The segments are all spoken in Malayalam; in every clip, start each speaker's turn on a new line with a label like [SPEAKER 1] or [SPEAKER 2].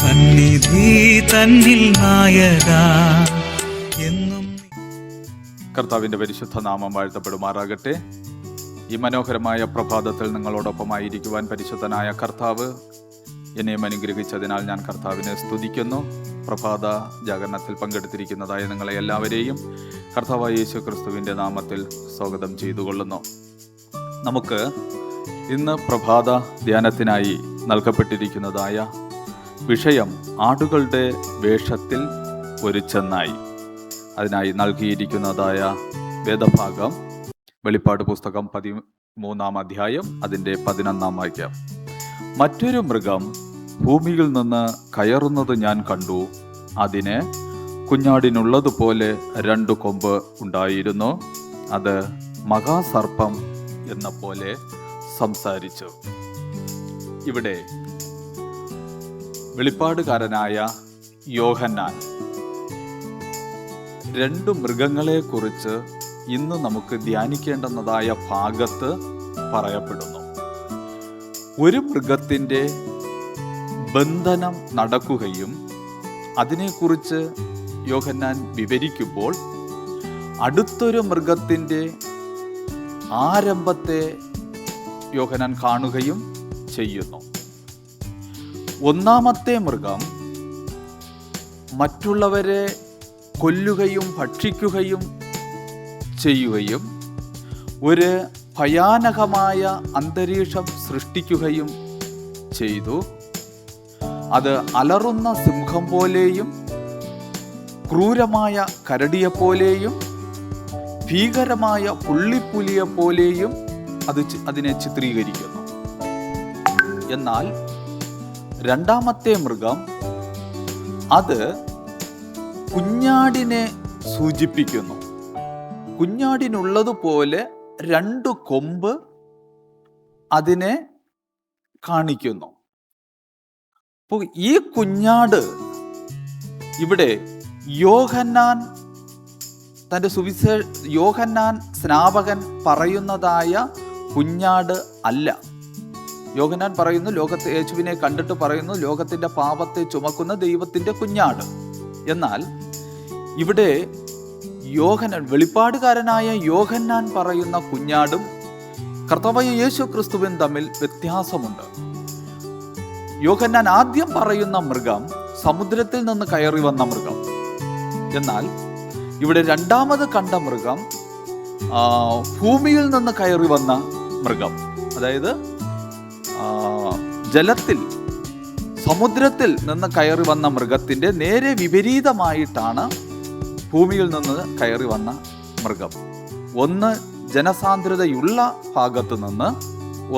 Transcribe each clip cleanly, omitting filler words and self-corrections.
[SPEAKER 1] സന്നിധി തന്നിൽ നായക എന്നും.
[SPEAKER 2] കർത്താവിൻ്റെ പരിശുദ്ധ നാമം വാഴ്ത്തപ്പെടുമാറാകട്ടെ. ഈ മനോഹരമായ പ്രഭാതത്തിൽ നിങ്ങളോടൊപ്പമായിരിക്കുവാൻ പരിശുദ്ധനായ കർത്താവ് എന്നെയും അനുഗ്രഹിച്ചതിനാൽ ഞാൻ കർത്താവിനെ സ്തുതിക്കുന്നു. പ്രഭാത ജാഗരണത്തിൽ പങ്കെടുത്തിരിക്കുന്നതായ നിങ്ങളെ എല്ലാവരെയും കർത്താവായ യേശു ക്രിസ്തുവിൻ്റെ നാമത്തിൽ സ്വാഗതം ചെയ്തുകൊള്ളുന്നു. നമുക്ക് ഇന്ന് പ്രഭാത ധ്യാനത്തിനായി നൽകപ്പെട്ടിരിക്കുന്നതായ വിഷയം ആടുകളുടെ വേഷത്തിൽ ഒരു ചെന്നായി. അതിനായി നൽകിയിരിക്കുന്നതായ വേദഭാഗം വെളിപ്പാട് പുസ്തകം 13 അധ്യായം അതിൻ്റെ 11 വാക്യം. മറ്റൊരു മൃഗം ഭൂമിയിൽ നിന്ന് കയറുന്നത് ഞാൻ കണ്ടു. അതിന് കുഞ്ഞാടിനുള്ളതുപോലെ 2 കൊമ്പ് ഉണ്ടായിരുന്നു. അത് മഹാസർപ്പം എന്ന പോലെ സംസാരിച്ചു. ഇവിടെ വെളിപ്പാടുകാരനായ യോഹന്നാൻ 2 മൃഗങ്ങളെക്കുറിച്ച് ഇന്ന് നമുക്ക് ധ്യാനിക്കേണ്ടുന്നതായ ഭാഗത്ത് പറയപ്പെടുന്നു. ഒരു മൃഗത്തിൻ്റെ ബന്ധനം നടക്കുകയും അതിനെക്കുറിച്ച് യോഹന്നാൻ വിവരിക്കുമ്പോൾ അടുത്തൊരു മൃഗത്തിൻ്റെ ആരംഭത്തെ യോഹന്നാൻ കാണുകയും ചെയ്യുന്നു. ഒന്നാമത്തെ മൃഗം മറ്റുള്ളവരെ കൊല്ലുകയും ഭക്ഷിക്കുകയും ചെയ്യുകയും ഒരു ഭയാനകമായ അന്തരീക്ഷം സൃഷ്ടിക്കുകയും ചെയ്തു. അത് അലറുന്ന സിംഹം പോലെയും ക്രൂരമായ കരടിയെപ്പോലെയും ഭീകരമായ പുള്ളിപ്പുലിയെപ്പോലെയും അതിനെ ചിത്രീകരിക്കുന്നു. എന്നാൽ രണ്ടാമത്തെ മൃഗം അത് കുഞ്ഞാടിനെ സൂചിപ്പിക്കുന്നു. കുഞ്ഞാടിനുള്ളതുപോലെ 2 കൊമ്പ് അതിനെ കാണിക്കുന്നു. അപ്പോൾ ഈ കുഞ്ഞാട് ഇവിടെ യോഹന്നാൻ യോഹന്നാൻ സ്നാപകൻ പറയുന്നതായ കുഞ്ഞാട് അല്ല. യോഹന്നാൻ പറയുന്നു, യേശുവിനെ കണ്ടിട്ട് പറയുന്നു, ലോകത്തിന്റെ പാപത്തെ ചുമക്കുന്ന ദൈവത്തിന്റെ കുഞ്ഞാട്. എന്നാൽ ഇവിടെ വെളിപ്പാടുകാരനായ യോഹന്നാൻ പറയുന്ന കുഞ്ഞാടും കർത്താവായ യേശു ക്രിസ്തുവും തമ്മിൽ വ്യത്യാസമുണ്ട്. യോഹന്നാൻ ആദ്യം പറയുന്ന മൃഗം സമുദ്രത്തിൽ നിന്ന് കയറി വന്ന മൃഗം. എന്നാൽ ഇവിടെ രണ്ടാമത് കണ്ട മൃഗം ഭൂമിയിൽ നിന്ന് കയറി വന്ന മൃഗം. അതായത് ജലത്തിൽ സമുദ്രത്തിൽ നിന്ന് കയറി വന്ന മൃഗത്തിൻ്റെ നേരെ വിപരീതമായിട്ടാണ് ഭൂമിയിൽ നിന്ന് കയറി വന്ന മൃഗം. ഒന്ന് ജനസാന്ദ്രതയുള്ള ഭാഗത്ത് നിന്ന്,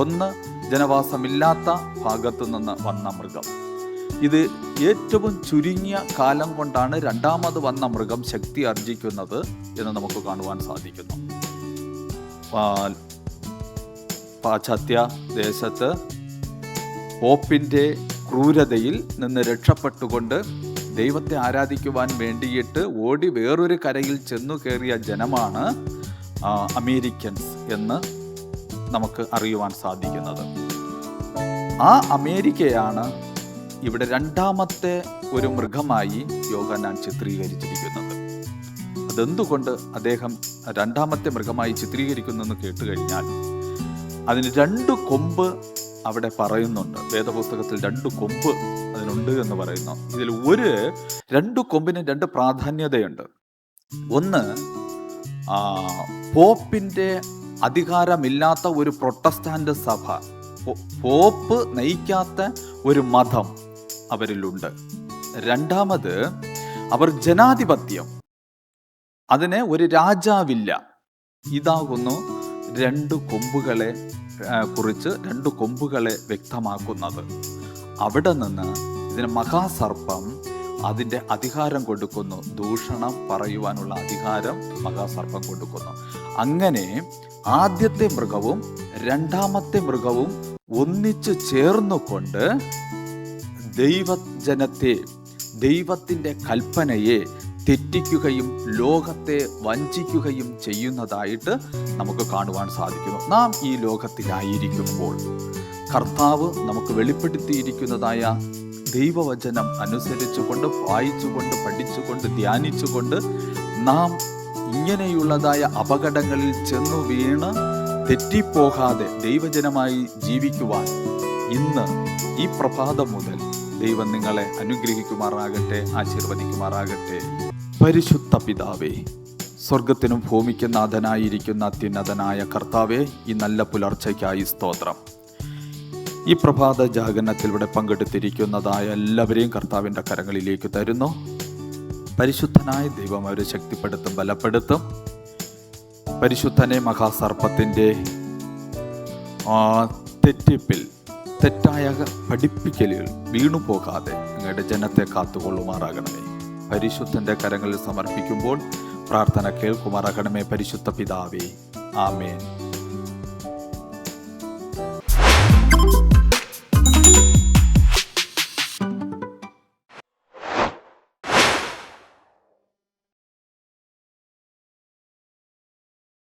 [SPEAKER 2] ഒന്ന് ജനവാസമില്ലാത്ത ഭാഗത്തു നിന്ന് വന്ന മൃഗം. ഇത് ഏറ്റവും ചുരുങ്ങിയ കാലം കൊണ്ടാണ് രണ്ടാമത് വന്ന മൃഗം ശക്തി ആർജിക്കുന്നത് എന്ന് നമുക്ക് കാണുവാൻ സാധിക്കുന്നു. പാശ്ചാത്യ ദേശത്ത് പോപ്പിൻ്റെ ക്രൂരതയിൽ നിന്ന് രക്ഷപ്പെട്ടുകൊണ്ട് ദൈവത്തെ ആരാധിക്കുവാൻ വേണ്ടിയിട്ട് ഓടി വേറൊരു കരയിൽ ചെന്നു കയറിയ ജനമാണ് അമേരിക്കൻസ് എന്ന് നമുക്ക് അറിയുവാൻ സാധിക്കുന്നത്. ആ അമേരിക്കയാണ് ഇവിടെ രണ്ടാമത്തെ ഒരു മൃഗമായി യോഹന്നാൻ ചിത്രീകരിച്ചിരിക്കുന്നത്. അതെന്തുകൊണ്ട് അദ്ദേഹം രണ്ടാമത്തെ മൃഗമായി ചിത്രീകരിക്കുന്നു എന്ന് കേട്ടുകഴിഞ്ഞാൽ അതിന് 2 കൊമ്പ് അവിടെ പറയുന്നുണ്ട്. വേദപുസ്തകത്തിൽ 2 കൊമ്പ് അതിനുണ്ട് എന്ന് പറയുന്നു. ഇതിൽ 2 കൊമ്പിന് 2 പ്രാധാന്യതയുണ്ട്. ഒന്ന്, പോപ്പിൻ്റെ അധികാരമില്ലാത്ത ഒരു പ്രൊട്ടസ്റ്റാന്റ് സഭ, പോപ്പ് നയിക്കാത്ത ഒരു മതം അവരിലുണ്ട്. രണ്ടാമത്, അവർ ജനാധിപത്യം, അതിന് ഒരു രാജാവില്ല. ഇതാകുന്നു 2 കൊമ്പുകളെ കുറിച്ച് 2 കൊമ്പുകളെ വ്യക്തമാക്കുന്നത്. അവിടെ നിന്ന് ഇതിന് മഹാസർപ്പം അതിൻ്റെ അധികാരം കൊടുക്കുന്നു. ദൂഷണം പറയുവാനുള്ള അധികാരം മഹാസർപ്പം കൊടുക്കുന്നു. അങ്ങനെ ആദ്യത്തെ മൃഗവും രണ്ടാമത്തെ മൃഗവും ഒന്നിച്ചു ചേർന്നുകൊണ്ട് ദൈവജനത്തെ, ദൈവത്തിൻ്റെ കൽപ്പനയെ തെറ്റിക്കുകയും ലോകത്തെ വഞ്ചിക്കുകയും ചെയ്യുന്നതായിട്ട് നമുക്ക് കാണുവാൻ സാധിക്കുന്നു. നാം ഈ ലോകത്തിലായിരിക്കുമ്പോൾ കർത്താവ് നമുക്ക് വെളിപ്പെടുത്തിയിരിക്കുന്നതായ ദൈവവചനം അനുസരിച്ചുകൊണ്ട്, വായിച്ചുകൊണ്ട്, പഠിച്ചുകൊണ്ട്, ധ്യാനിച്ചുകൊണ്ട് നാം ഇങ്ങനെയുള്ളതായ അപകടങ്ങളിൽ ചെന്നു വീണ് തെറ്റിപ്പോകാതെ ദൈവജനമായി ജീവിക്കുവാൻ ഇന്ന് ഈ പ്രഭാതം മുതൽ ദൈവം നിങ്ങളെ അനുഗ്രഹിക്കുമാറാകട്ടെ, ആശീർവദിക്കുമാറാകട്ടെ. പരിശുദ്ധ പിതാവേ, സ്വർഗത്തിനും ഭൂമിക്കും നാഥനായിരിക്കുന്ന അത്യുന്നതനായ കർത്താവേ, ഈ നല്ല പുലർച്ചയ്ക്കായി സ്തോത്രം. ഈ പ്രഭാത ജാഗരണത്തിൽ ഇവിടെ പങ്കെടുത്തിരിക്കുന്നതായ എല്ലാവരെയും കർത്താവിൻ്റെ കരങ്ങളിലേക്ക് തരുന്നു. പരിശുദ്ധനായ ദൈവം അവരെ ശക്തിപ്പെടുത്തും, ബലപ്പെടുത്തും. പരിശുദ്ധനെ മഹാസർപ്പത്തിൻ്റെ തെറ്റിപ്പിൽ, തെറ്റായ പഠിപ്പിക്കലുകൾ വീണുപോകാതെ അങ്ങയുടെ ജനത്തെ കാത്തുകൊള്ളുമാറാകണമേ. പരിശുദ്ധൻ്റെ കരങ്ങളിൽ സമർപ്പിക്കുമ്പോൾ പ്രാർത്ഥന കേൾക്കുമാറാകണമേ. പരിശുദ്ധ പിതാവേ, ആമേൻ.